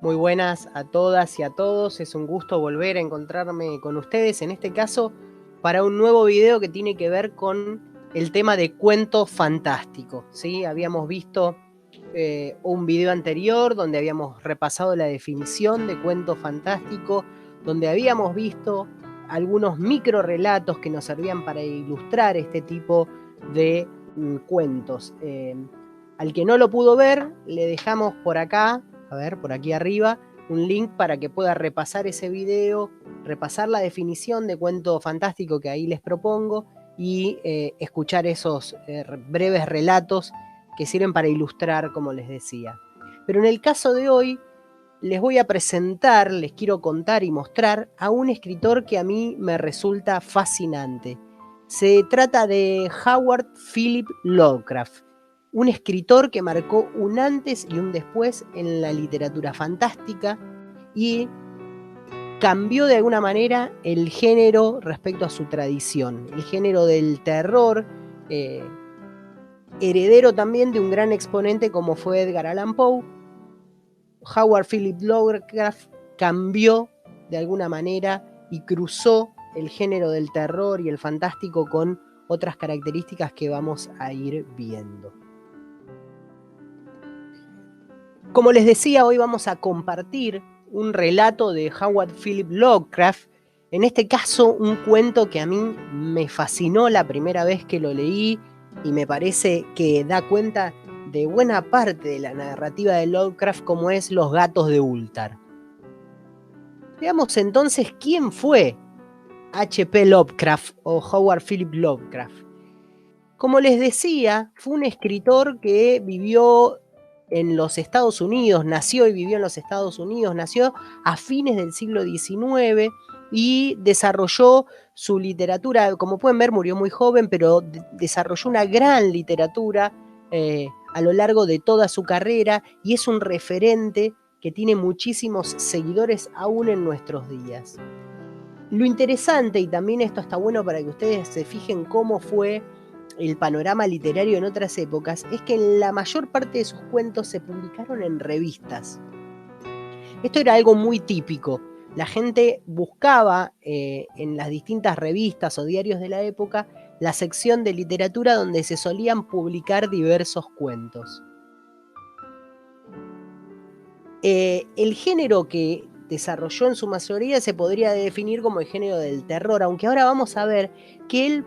Muy buenas a todas y a todos, es un gusto volver a encontrarme con ustedes, en este caso para un nuevo video que tiene que ver con el tema de cuento fantástico, ¿sí? Habíamos visto un video anterior donde habíamos repasado la definición de cuento fantástico, donde habíamos visto algunos micro relatos que nos servían para ilustrar este tipo de cuentos. Al que no lo pudo ver, le dejamos por acá, a ver, por aquí arriba, un link para que pueda repasar ese video, repasar la definición de cuento fantástico que ahí les propongo y escuchar esos breves relatos que sirven para ilustrar, como les decía. Pero en el caso de hoy, les voy a presentar, les quiero contar y mostrar a un escritor que a mí me resulta fascinante. Se trata de Howard Philip Lovecraft, un escritor que marcó un antes y un después en la literatura fantástica y cambió de alguna manera el género respecto a su tradición, el género del terror, heredero también de un gran exponente como fue Edgar Allan Poe. Howard Philip Lovecraft cambió de alguna manera y cruzó el género del terror y el fantástico con otras características que vamos a ir viendo. Como les decía, hoy vamos a compartir un relato de Howard Philip Lovecraft, en este caso un cuento que a mí me fascinó la primera vez que lo leí y me parece que da cuenta de buena parte de la narrativa de Lovecraft, como es Los gatos de Ultar. Veamos entonces quién fue H.P. Lovecraft o Howard Philip Lovecraft. Como les decía, fue un escritor que vivió en los Estados Unidos, nació y vivió en los Estados Unidos, nació a fines del siglo XIX y desarrolló su literatura, como pueden ver murió muy joven, pero desarrolló una gran literatura a lo largo de toda su carrera y es un referente que tiene muchísimos seguidores aún en nuestros días. Lo interesante, y también esto está bueno para que ustedes se fijen cómo fue el panorama literario en otras épocas, es que la mayor parte de sus cuentos se publicaron en revistas. Esto era algo muy típico. La gente buscaba en las distintas revistas o diarios de la época la sección de literatura donde se solían publicar diversos cuentos. El género que desarrolló en su mayoría se podría definir como el género del terror, aunque ahora vamos a ver que él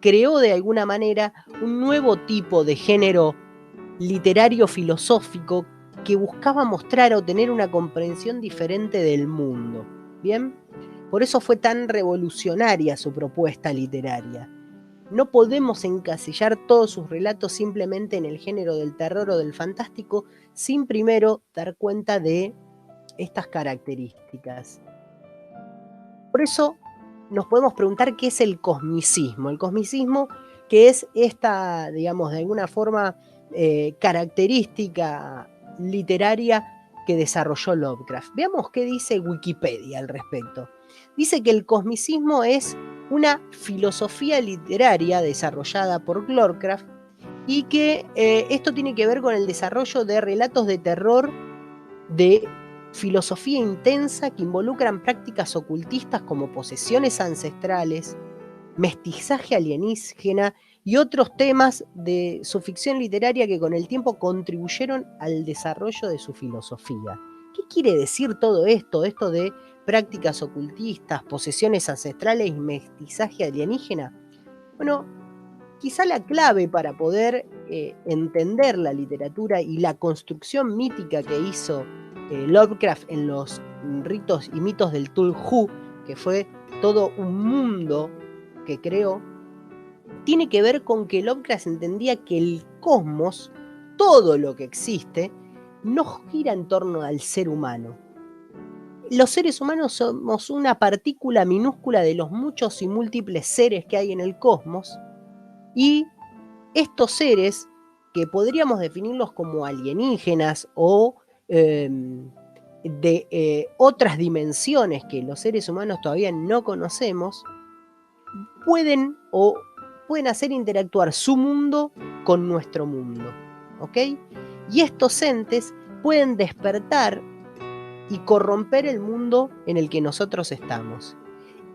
creó de alguna manera un nuevo tipo de género literario filosófico que buscaba mostrar o tener una comprensión diferente del mundo. ¿Bien? Por eso fue tan revolucionaria su propuesta literaria. No podemos encasillar todos sus relatos simplemente en el género del terror o del fantástico sin primero dar cuenta de estas características. Por eso nos podemos preguntar qué es el cosmicismo. El cosmicismo, que es esta, digamos, de alguna forma característica literaria que desarrolló Lovecraft. Veamos qué dice Wikipedia al respecto. Dice que el cosmicismo es una filosofía literaria desarrollada por Lovecraft y que esto tiene que ver con el desarrollo de relatos de terror de filosofía intensa que involucran prácticas ocultistas como posesiones ancestrales, mestizaje alienígena y otros temas de su ficción literaria que con el tiempo contribuyeron al desarrollo de su filosofía. ¿Qué quiere decir todo esto? Esto de prácticas ocultistas, posesiones ancestrales y mestizaje alienígena. Bueno, quizá la clave para poder entender la literatura y la construcción mítica que hizo Lovecraft en los ritos y mitos del Cthulhu, que fue todo un mundo que creó, tiene que ver con que Lovecraft entendía que el cosmos, todo lo que existe, no gira en torno al ser humano. Los seres humanos somos una partícula minúscula de los muchos y múltiples seres que hay en el cosmos, y estos seres, que podríamos definirlos como alienígenas o de otras dimensiones que los seres humanos todavía no conocemos, pueden hacer interactuar su mundo con nuestro mundo, ¿ok? Y estos entes pueden despertar y corromper el mundo en el que nosotros estamos.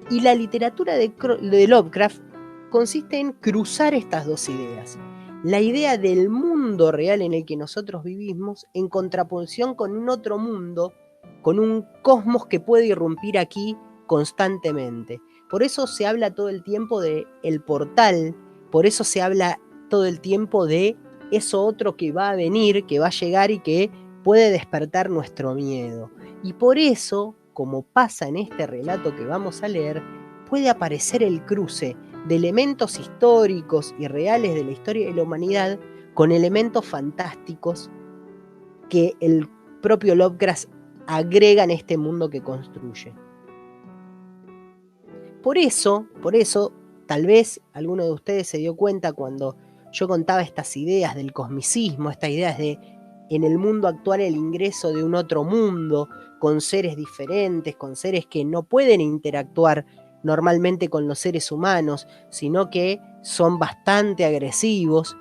Y la literatura de Lovecraft consiste en cruzar estas dos ideas. La idea del mundo real en el que nosotros vivimos en contraposición con un otro mundo, con un cosmos que puede irrumpir aquí constantemente. Por eso se habla todo el tiempo de el portal, por eso se habla todo el tiempo de eso otro que va a venir, que va a llegar y que puede despertar nuestro miedo. Y por eso, como pasa en este relato que vamos a leer, puede aparecer el cruce de elementos históricos y reales de la historia de la humanidad con elementos fantásticos que el propio Lovecraft agrega en este mundo que construye. Por eso, tal vez alguno de ustedes se dio cuenta cuando yo contaba estas ideas del cosmicismo, estas ideas de en el mundo actual el ingreso de un otro mundo, con seres diferentes, con seres que no pueden interactuar normalmente con los seres humanos, sino que son bastante agresivos,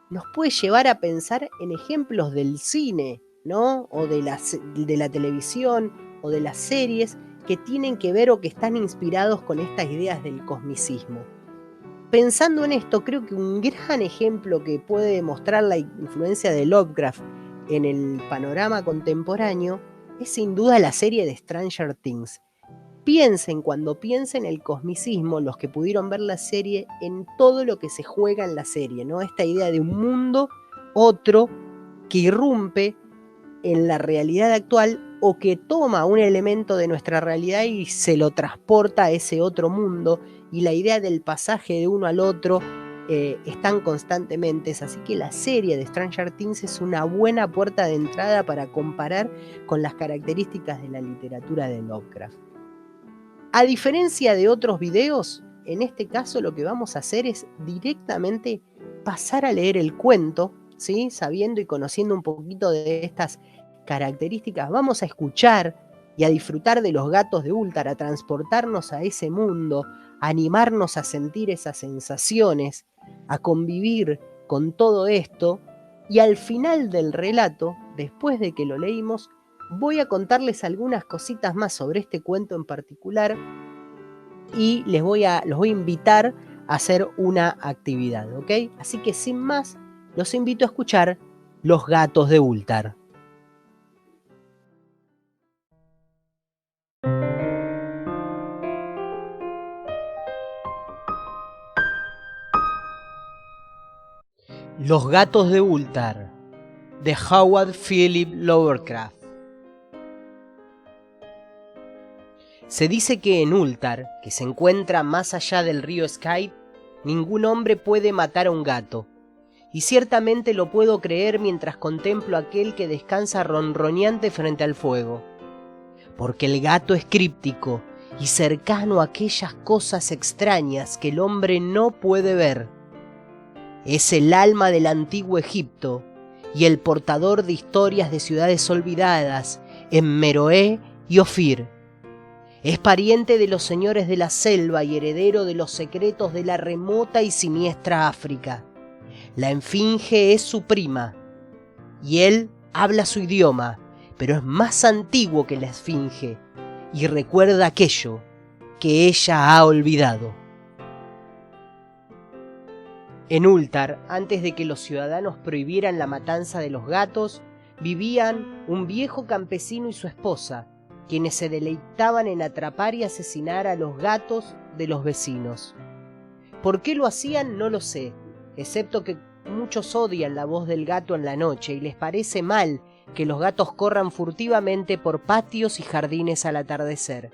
nos puede llevar a pensar en ejemplos del cine, ¿no? O de la televisión o de las series que tienen que ver o que están inspirados con estas ideas del cosmicismo. Pensando en esto, creo que un gran ejemplo que puede mostrar la influencia de Lovecraft en el panorama contemporáneo es sin duda la serie de Stranger Things. Cuando piensen el cosmicismo, los que pudieron ver la serie, en todo lo que se juega en la serie, ¿no? Esta idea de un mundo, otro, que irrumpe en la realidad actual o que toma un elemento de nuestra realidad y se lo transporta a ese otro mundo, y la idea del pasaje de uno al otro están constantemente. Así que la serie de Stranger Things es una buena puerta de entrada para comparar con las características de la literatura de Lovecraft. A diferencia de otros videos, en este caso lo que vamos a hacer es directamente pasar a leer el cuento, ¿sí? Sabiendo y conociendo un poquito de estas características, vamos a escuchar y a disfrutar de los gatos de Ulthar, a transportarnos a ese mundo, a animarnos a sentir esas sensaciones, a convivir con todo esto, y al final del relato, después de que lo leímos, voy a contarles algunas cositas más sobre este cuento en particular y los voy a invitar a hacer una actividad, ¿ok? Así que sin más, los invito a escuchar Los gatos de Ulthar. Los gatos de Ulthar, de Howard Philip Lovecraft. Se dice que en Ulthar, que se encuentra más allá del río Skype, ningún hombre puede matar a un gato. Y ciertamente lo puedo creer mientras contemplo a aquel que descansa ronroneante frente al fuego. Porque el gato es críptico y cercano a aquellas cosas extrañas que el hombre no puede ver. Es el alma del antiguo Egipto y el portador de historias de ciudades olvidadas en Meroé y Ofir. Es pariente de los señores de la selva y heredero de los secretos de la remota y siniestra África. La esfinge es su prima, y él habla su idioma, pero es más antiguo que la esfinge, y recuerda aquello que ella ha olvidado. En Ulthar, antes de que los ciudadanos prohibieran la matanza de los gatos, vivían un viejo campesino y su esposa, quienes se deleitaban en atrapar y asesinar a los gatos de los vecinos. ¿Por qué lo hacían? No lo sé, excepto que muchos odian la voz del gato en la noche y les parece mal que los gatos corran furtivamente por patios y jardines al atardecer.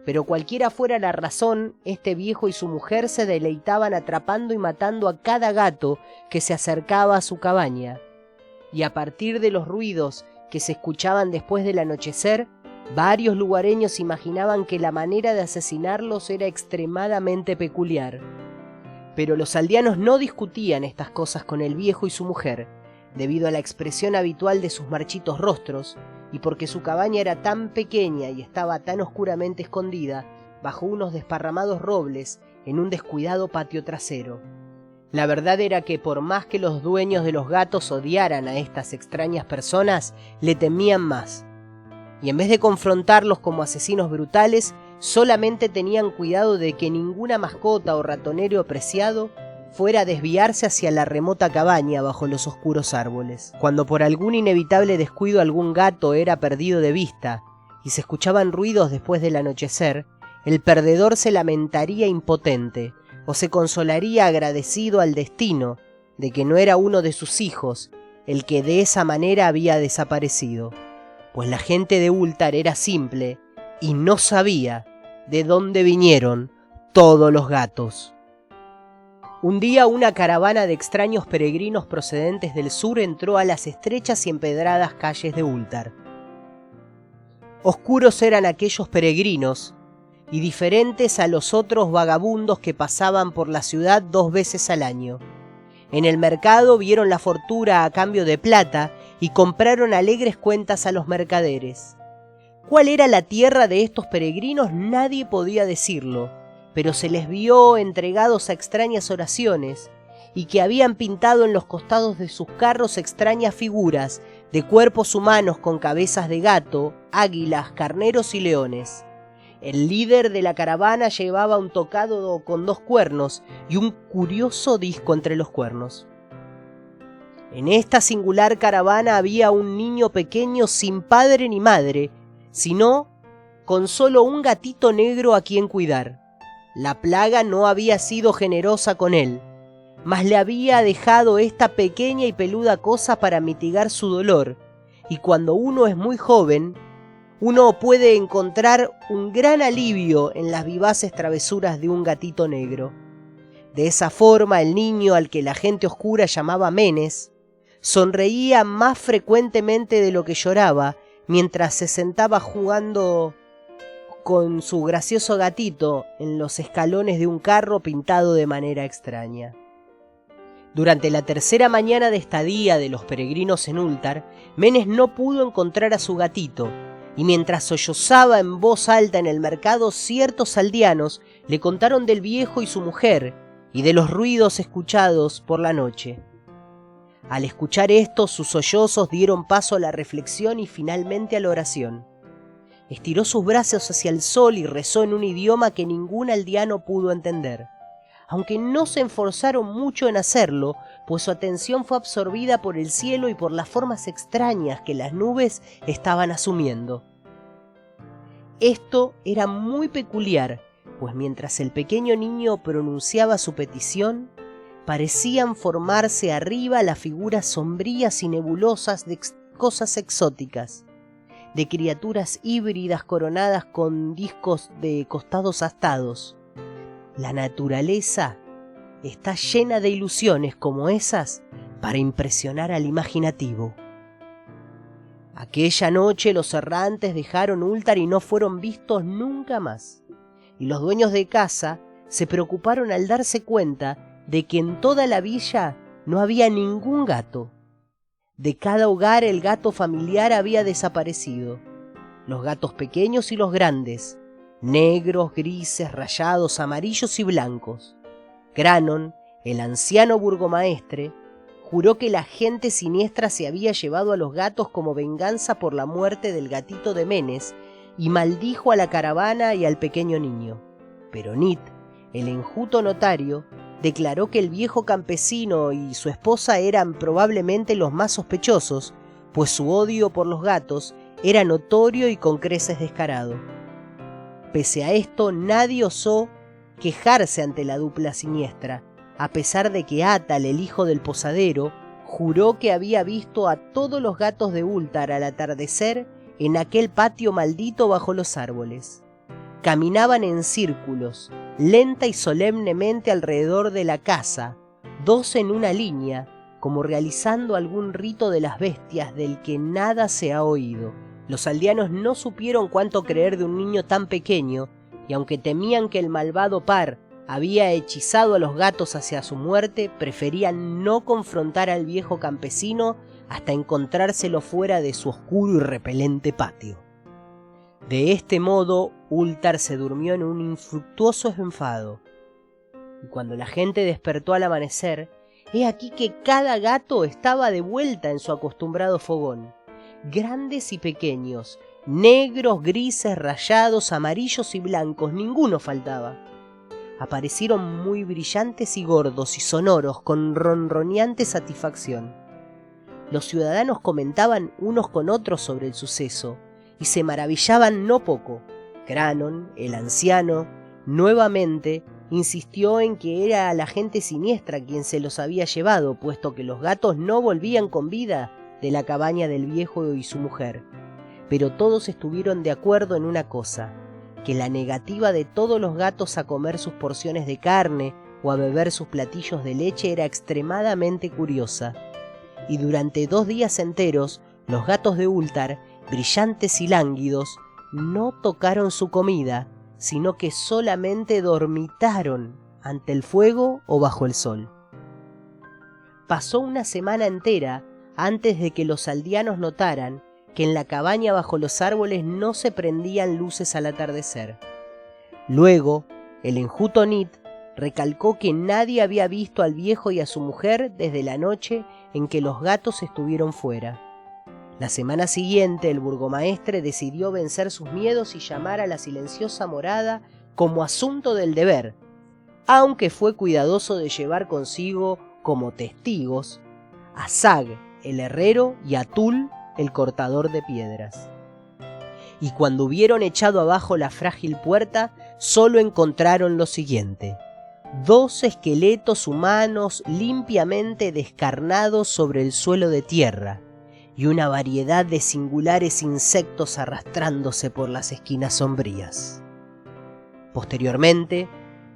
Pero cualquiera fuera la razón, este viejo y su mujer se deleitaban atrapando y matando a cada gato que se acercaba a su cabaña. Y a partir de los ruidos que se escuchaban después del anochecer, varios lugareños imaginaban que la manera de asesinarlos era extremadamente peculiar. Pero los aldeanos no discutían estas cosas con el viejo y su mujer, debido a la expresión habitual de sus marchitos rostros, y porque su cabaña era tan pequeña y estaba tan oscuramente escondida bajo unos desparramados robles en un descuidado patio trasero. La verdad era que por más que los dueños de los gatos odiaran a estas extrañas personas, le temían más. y en vez de confrontarlos como asesinos brutales, solamente tenían cuidado de que ninguna mascota o ratonero preciado fuera a desviarse hacia la remota cabaña bajo los oscuros árboles. Cuando por algún inevitable descuido algún gato era perdido de vista y se escuchaban ruidos después del anochecer, el perdedor se lamentaría impotente o se consolaría agradecido al destino de que no era uno de sus hijos el que de esa manera había desaparecido, pues la gente de Ultar era simple y no sabía de dónde vinieron todos los gatos. Un día una caravana de extraños peregrinos procedentes del sur entró a las estrechas y empedradas calles de Ultar. Oscuros eran aquellos peregrinos y diferentes a los otros vagabundos que pasaban por la ciudad 2 veces al año. En el mercado vieron la fortuna a cambio de plata y compraron alegres cuentas a los mercaderes. ¿Cuál era la tierra de estos peregrinos? Nadie podía decirlo, pero se les vio entregados a extrañas oraciones y que habían pintado en los costados de sus carros extrañas figuras de cuerpos humanos con cabezas de gato, águilas, carneros y leones. El líder de la caravana llevaba un tocado con 2 cuernos y un curioso disco entre los cuernos. En esta singular caravana había un niño pequeño sin padre ni madre, sino con solo un gatito negro a quien cuidar. La plaga no había sido generosa con él, mas le había dejado esta pequeña y peluda cosa para mitigar su dolor, y cuando uno es muy joven, uno puede encontrar un gran alivio en las vivaces travesuras de un gatito negro. De esa forma, el niño, al que la gente oscura llamaba Menes, sonreía más frecuentemente de lo que lloraba, mientras se sentaba jugando con su gracioso gatito en los escalones de un carro pintado de manera extraña. Durante la tercera mañana de estadía de los peregrinos en Ultar, Menes no pudo encontrar a su gatito, y mientras sollozaba en voz alta en el mercado, ciertos aldeanos le contaron del viejo y su mujer, y de los ruidos escuchados por la noche. Al escuchar esto, sus sollozos dieron paso a la reflexión y finalmente a la oración. Estiró sus brazos hacia el sol y rezó en un idioma que ningún aldeano pudo entender, aunque no se esforzaron mucho en hacerlo, pues su atención fue absorbida por el cielo y por las formas extrañas que las nubes estaban asumiendo. Esto era muy peculiar, pues mientras el pequeño niño pronunciaba su petición, parecían formarse arriba las figuras sombrías y nebulosas de cosas exóticas, de criaturas híbridas coronadas con discos de costados astados. La naturaleza está llena de ilusiones como esas para impresionar al imaginativo. Aquella noche los errantes dejaron Ultar y no fueron vistos nunca más, y los dueños de casa se preocuparon al darse cuenta de que en toda la villa no había ningún gato. De cada hogar el gato familiar había desaparecido, los gatos pequeños y los grandes, negros, grises, rayados, amarillos y blancos. Granon, el anciano burgomaestre, juró que la gente siniestra se había llevado a los gatos como venganza por la muerte del gatito de Menes y maldijo a la caravana y al pequeño niño. Pero Nit, el enjuto notario, declaró que el viejo campesino y su esposa eran probablemente los más sospechosos, pues su odio por los gatos era notorio y con creces descarado. Pese a esto, nadie osó quejarse ante la dupla siniestra, a pesar de que Atal, el hijo del posadero, juró que había visto a todos los gatos de Ultar al atardecer en aquel patio maldito bajo los árboles. Caminaban en círculos, lenta y solemnemente alrededor de la casa, 2 en una línea, como realizando algún rito de las bestias del que nada se ha oído. Los aldeanos no supieron cuánto creer de un niño tan pequeño, y aunque temían que el malvado par había hechizado a los gatos hacia su muerte, preferían no confrontar al viejo campesino hasta encontrárselo fuera de su oscuro y repelente patio. De este modo, Ultar se durmió en un infructuoso enfado. Y cuando la gente despertó al amanecer, he aquí que cada gato estaba de vuelta en su acostumbrado fogón. Grandes y pequeños, Negros, grises, rayados, amarillos y blancos, ninguno faltaba. Aparecieron muy brillantes y gordos y sonoros, con ronroneante satisfacción. Los ciudadanos comentaban unos con otros sobre el suceso, y se maravillaban no poco. Cranon, el anciano, nuevamente insistió en que era la gente siniestra quien se los había llevado, puesto que los gatos no volvían con vida de la cabaña del viejo y su mujer. Pero todos estuvieron de acuerdo en una cosa, que la negativa de todos los gatos a comer sus porciones de carne o a beber sus platillos de leche era extremadamente curiosa. Y durante 2 días enteros, los gatos de Ultar, brillantes y lánguidos, no tocaron su comida, sino que solamente dormitaron ante el fuego o bajo el sol. Pasó una semana entera antes de que los aldeanos notaran que en la cabaña bajo los árboles no se prendían luces al atardecer. Luego, el enjuto Nit recalcó que nadie había visto al viejo y a su mujer desde la noche en que los gatos estuvieron fuera. La semana siguiente, el burgomaestre decidió vencer sus miedos y llamar a la silenciosa morada como asunto del deber, aunque fue cuidadoso de llevar consigo como testigos a Zag, el herrero, y a Tul, el cortador de piedras. Y cuando hubieron echado abajo la frágil puerta, solo encontraron lo siguiente: 2 esqueletos humanos limpiamente descarnados sobre el suelo de tierra, y una variedad de singulares insectos arrastrándose por las esquinas sombrías. Posteriormente,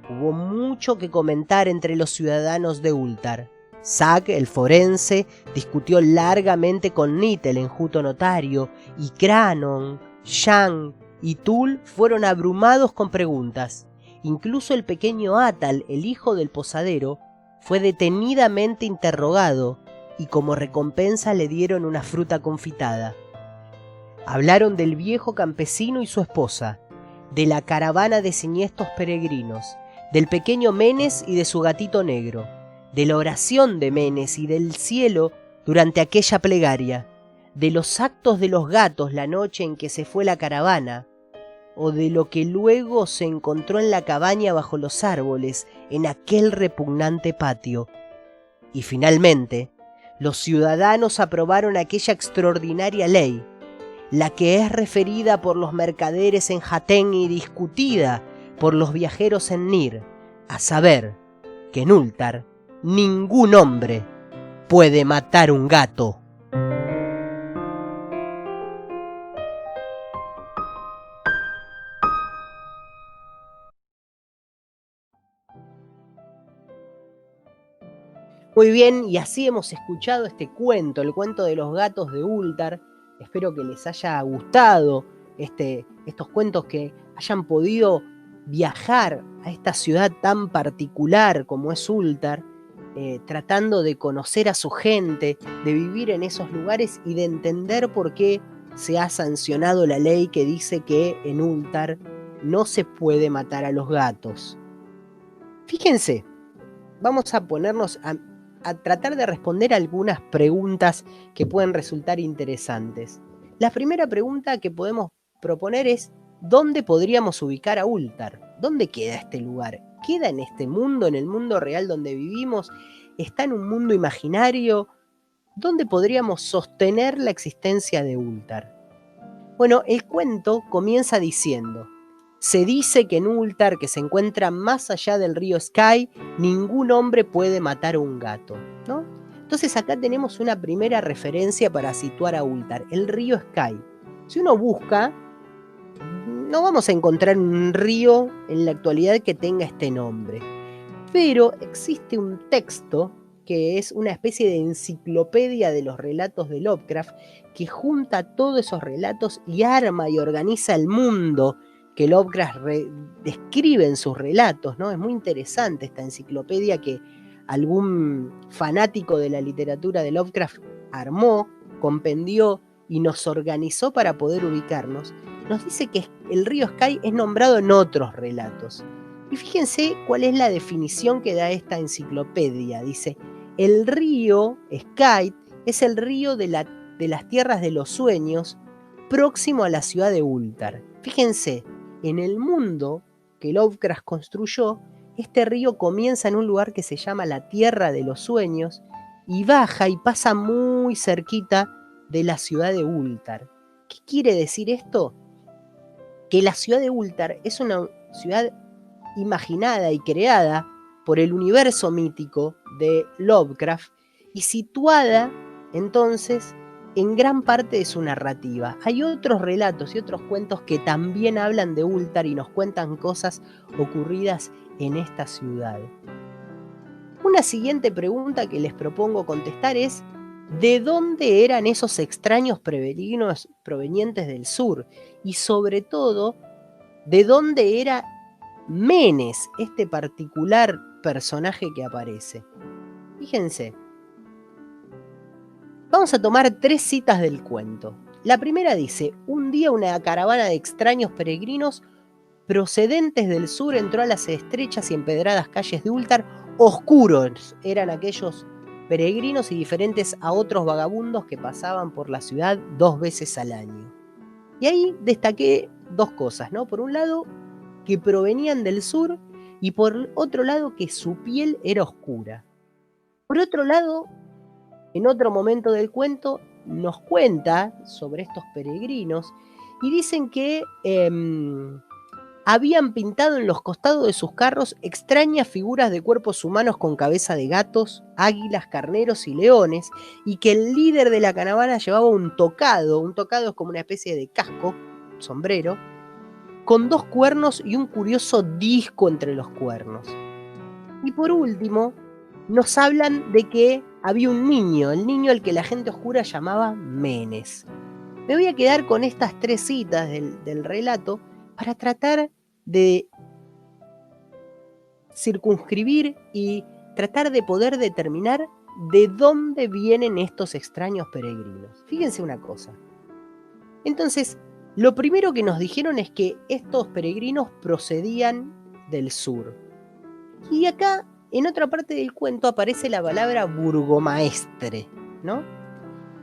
hubo mucho que comentar entre los ciudadanos de Ultar. Zag, el forense, discutió largamente con Nit, el enjuto notario, y Cranon, Shang y Tul fueron abrumados con preguntas. Incluso el pequeño Atal, el hijo del posadero, fue detenidamente interrogado y como recompensa le dieron una fruta confitada. Hablaron del viejo campesino y su esposa, de la caravana de siniestros peregrinos, del pequeño Menes y de su gatito negro, de la oración de Menes y del cielo durante aquella plegaria, de los actos de los gatos la noche en que se fue la caravana, o de lo que luego se encontró en la cabaña bajo los árboles en aquel repugnante patio. Y finalmente, los ciudadanos aprobaron aquella extraordinaria ley, la que es referida por los mercaderes en Hatén y discutida por los viajeros en Nir, a saber, que en Ultar ningún hombre puede matar un gato. Muy bien, y así hemos escuchado este cuento, el cuento de los gatos de Ultar. Espero que les haya gustado estos cuentos, que hayan podido viajar a esta ciudad tan particular como es Ultar, tratando de conocer a su gente, de vivir en esos lugares y de entender por qué se ha sancionado la ley que dice que en Ultar no se puede matar a los gatos. Fíjense, vamos a ponernos a tratar de responder algunas preguntas que pueden resultar interesantes. La primera pregunta que podemos proponer es: ¿dónde podríamos ubicar a Ultar? ¿Dónde queda este lugar? ¿Queda en este mundo, en el mundo real donde vivimos? ¿Está en un mundo imaginario? ¿Dónde podríamos sostener la existencia de Ultar? Bueno, el cuento comienza diciendo: se dice que en Ultar, que se encuentra más allá del río Sky, ningún hombre puede matar a un gato, ¿no? Entonces acá tenemos una primera referencia para situar a Ultar, el río Sky. Si uno busca, no vamos a encontrar un río en la actualidad que tenga este nombre, pero existe un texto que es una especie de enciclopedia de los relatos de Lovecraft, que junta todos esos relatos y arma y organiza el mundo que Lovecraft describe en sus relatos, ¿no? Es muy interesante esta enciclopedia que algún fanático de la literatura de Lovecraft armó, compendió y nos organizó para poder ubicarnos. Nos dice que el río Sky es nombrado en otros relatos. Y fíjense cuál es la definición que da esta enciclopedia. Dice: el río Sky es el río de las tierras de los sueños, próximo a la ciudad de Ultar. Fíjense, en el mundo que Lovecraft construyó, este río comienza en un lugar que se llama la Tierra de los Sueños y baja y pasa muy cerquita de la ciudad de Ultar. ¿Qué quiere decir esto? Que la ciudad de Ultar es una ciudad imaginada y creada por el universo mítico de Lovecraft y situada entonces en gran parte de su narrativa. Hay otros relatos y otros cuentos que también hablan de Ultar y nos cuentan cosas ocurridas en esta ciudad. Una siguiente pregunta que les propongo contestar es: ¿de dónde eran esos extraños peregrinos provenientes del sur? Y sobre todo, ¿de dónde era Menes, este particular personaje que aparece? Fíjense, vamos a tomar 3 citas del cuento. La primera dice: un día una caravana de extraños peregrinos procedentes del sur entró a las estrechas y empedradas calles de Ultar. Oscuros eran aquellos peregrinos y diferentes a otros vagabundos que pasaban por la ciudad 2 veces al año. Y ahí destaqué 2 cosas, ¿no? Por un lado, que provenían del sur, y por otro lado, que su piel era oscura. Por otro lado, en otro momento del cuento nos cuenta sobre estos peregrinos y dicen que habían pintado en los costados de sus carros extrañas figuras de cuerpos humanos con cabeza de gatos, águilas, carneros y leones, y que el líder de la caravana llevaba un tocado es como una especie de casco, sombrero, con 2 cuernos y un curioso disco entre los cuernos. Y por último, nos hablan de que había un niño, el niño al que la gente oscura llamaba Menes. Me voy a quedar con estas 3 citas del relato para tratar de circunscribir y tratar de poder determinar de dónde vienen estos extraños peregrinos. Fíjense una cosa. Entonces, lo primero que nos dijeron es que estos peregrinos procedían del sur. Y acá, en otra parte del cuento, aparece la palabra burgomaestre, ¿no?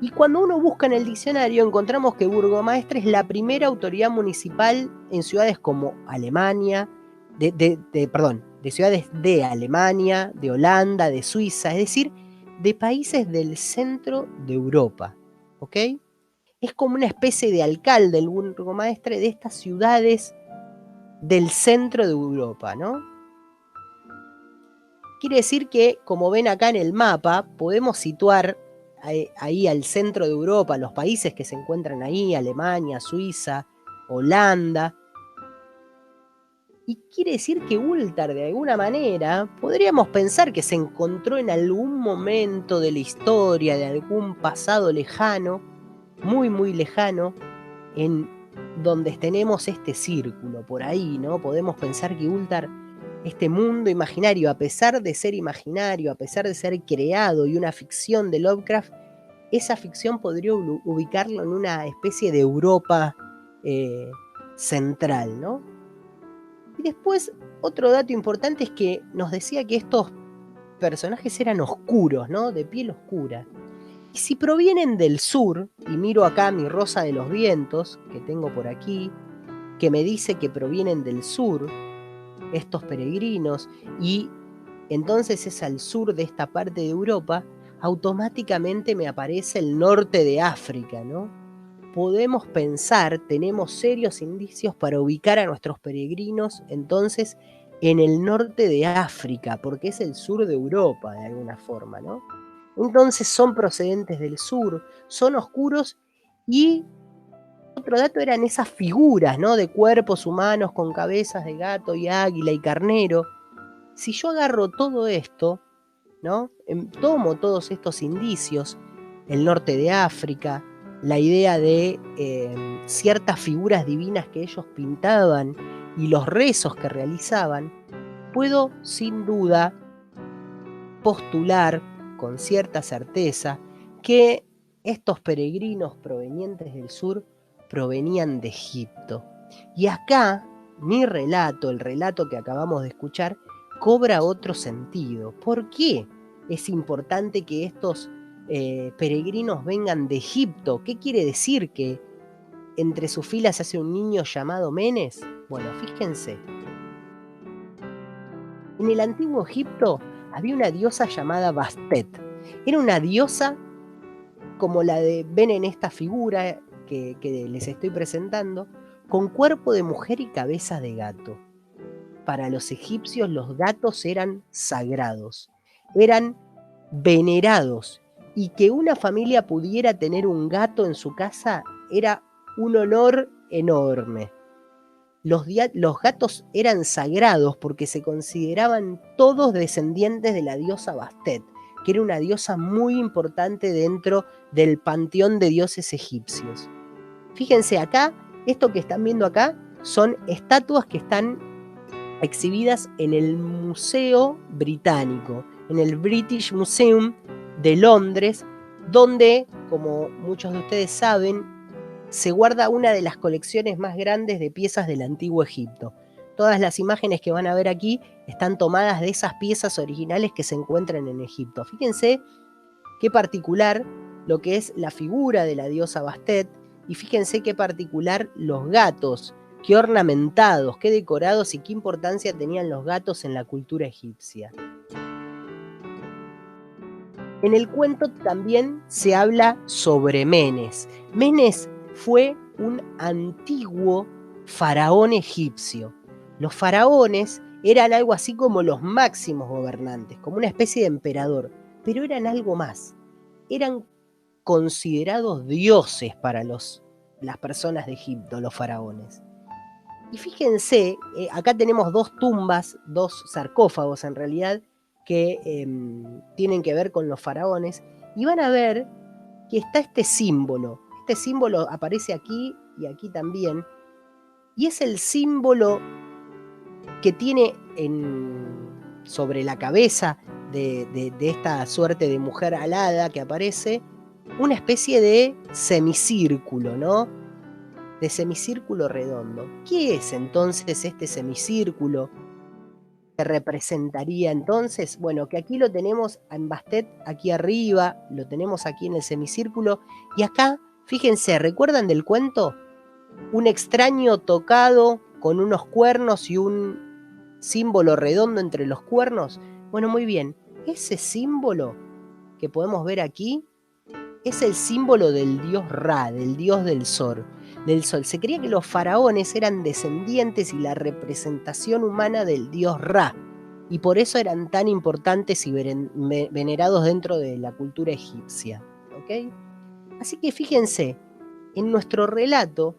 Y cuando uno busca en el diccionario, encontramos que burgomaestre es la primera autoridad municipal en ciudades como Alemania, de ciudades de Alemania, de Holanda, de Suiza, es decir, de países del centro de Europa, ¿ok? Es como una especie de alcalde, el burgomaestre de estas ciudades del centro de Europa, ¿no? Quiere decir que, como ven acá en el mapa, podemos situar ahí al centro de Europa, los países que se encuentran ahí, Alemania, Suiza, Holanda. Y quiere decir que Ultar, de alguna manera, podríamos pensar que se encontró en algún momento de la historia, de algún pasado lejano, muy, muy lejano, en donde tenemos este círculo por ahí, ¿no? Podemos pensar que Ultar, este mundo imaginario, a pesar de ser imaginario, a pesar de ser creado y una ficción de Lovecraft, esa ficción podría ubicarlo en una especie de Europa central, ¿no? Y después, otro dato importante es que nos decía que estos personajes eran oscuros, ¿no? De piel oscura. Y si provienen del sur, y miro acá mi Rosa de los Vientos, que tengo por aquí, que me dice que provienen del sur, estos peregrinos, y entonces es al sur de esta parte de Europa, automáticamente me aparece el norte de África, ¿no? Podemos pensar, tenemos serios indicios para ubicar a nuestros peregrinos entonces en el norte de África, porque es el sur de Europa de alguna forma, ¿no? Entonces son procedentes del sur, son oscuros y otro dato eran esas figuras, ¿no? De cuerpos humanos con cabezas de gato y águila y carnero. Si yo agarro todo esto, ¿no? Tomo todos estos indicios, el norte de África, la idea de ciertas figuras divinas que ellos pintaban y los rezos que realizaban, puedo sin duda postular con cierta certeza que estos peregrinos provenientes del sur provenían de Egipto. Y acá mi relato, el relato que acabamos de escuchar, cobra otro sentido. ¿Por qué es importante que estos peregrinos vengan de Egipto? ¿Qué quiere decir que entre sus filas se hace un niño llamado Menes? Bueno, fíjense. En el antiguo Egipto había una diosa llamada Bastet. Era una diosa como la de ven en esta figura que les estoy presentando, con cuerpo de mujer y cabeza de gato. Para los egipcios los gatos eran sagrados, eran venerados, y que una familia pudiera tener un gato en su casa era un honor enorme. Los gatos eran sagrados porque se consideraban todos descendientes de la diosa Bastet, que era una diosa muy importante dentro del panteón de dioses egipcios. Fíjense acá, esto que están viendo acá son estatuas que están exhibidas en el Museo Británico, en el British Museum de Londres, donde, como muchos de ustedes saben, se guarda una de las colecciones más grandes de piezas del antiguo Egipto. Todas las imágenes que van a ver aquí están tomadas de esas piezas originales que se encuentran en Egipto. Fíjense qué particular lo que es la figura de la diosa Bastet, y fíjense qué particular los gatos, qué ornamentados, qué decorados y qué importancia tenían los gatos en la cultura egipcia. En el cuento también se habla sobre Menes. Menes fue un antiguo faraón egipcio. Los faraones eran algo así como los máximos gobernantes, como una especie de emperador, pero eran algo más. Eran considerados dioses para las personas de Egipto, los faraones. Y fíjense, acá tenemos dos tumbas, dos sarcófagos en realidad, que tienen que ver con los faraones, y van a ver que está este símbolo. Este símbolo aparece aquí y aquí también, y es el símbolo que tiene sobre la cabeza de esta suerte de mujer alada que aparece, una especie de semicírculo, ¿no? De semicírculo redondo. ¿Qué es entonces este semicírculo? ¿Qué representaría entonces? Bueno, que aquí lo tenemos en Bastet, aquí arriba, lo tenemos aquí en el semicírculo, y acá, fíjense, ¿recuerdan del cuento? Un extraño tocado con unos cuernos y un símbolo redondo entre los cuernos. Bueno, muy bien, ese símbolo que podemos ver aquí es el símbolo del dios Ra, del dios del sol. Se creía que los faraones eran descendientes y la representación humana del dios Ra, y por eso eran tan importantes y venerados dentro de la cultura egipcia. ¿Okay? Así que fíjense, en nuestro relato,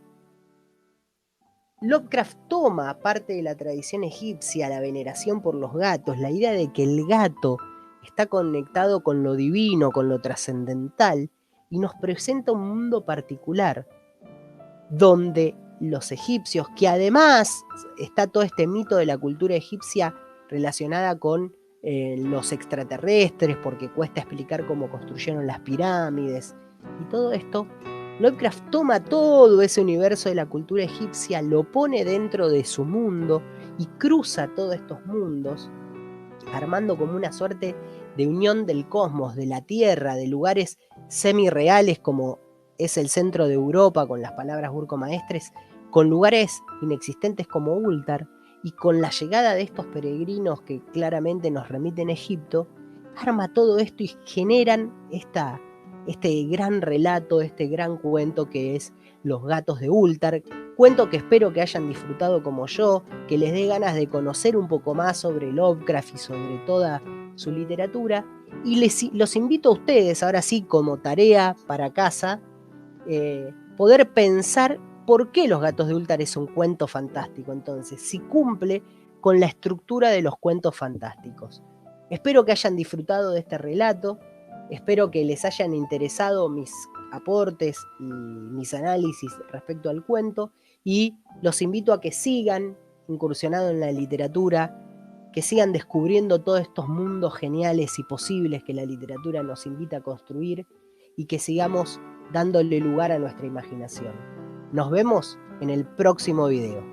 Lovecraft toma parte de la tradición egipcia, la veneración por los gatos, la idea de que el gato está conectado con lo divino, con lo trascendental, y nos presenta un mundo particular, donde los egipcios, que además está todo este mito de la cultura egipcia relacionada con los extraterrestres, porque cuesta explicar cómo construyeron las pirámides y todo esto, Lovecraft toma todo ese universo de la cultura egipcia, lo pone dentro de su mundo y cruza todos estos mundos, armando como una suerte de unión del cosmos, de la Tierra, de lugares semi-reales como es el centro de Europa, con las palabras burgomaestres, con lugares inexistentes como Ultar, y con la llegada de estos peregrinos que claramente nos remiten a Egipto, arma todo esto y generan este gran relato, este gran cuento que es Los gatos de Ultar, cuento que espero que hayan disfrutado como yo, que les dé ganas de conocer un poco más sobre Lovecraft y sobre toda su literatura, y los invito a ustedes, ahora sí, como tarea para casa, poder pensar por qué Los gatos de Ultar es un cuento fantástico, entonces, si cumple con la estructura de los cuentos fantásticos. Espero que hayan disfrutado de este relato, espero que les hayan interesado mis aportes y mis análisis respecto al cuento, y los invito a que sigan incursionando en la literatura, que sigan descubriendo todos estos mundos geniales y posibles que la literatura nos invita a construir, y que sigamos dándole lugar a nuestra imaginación. Nos vemos en el próximo video.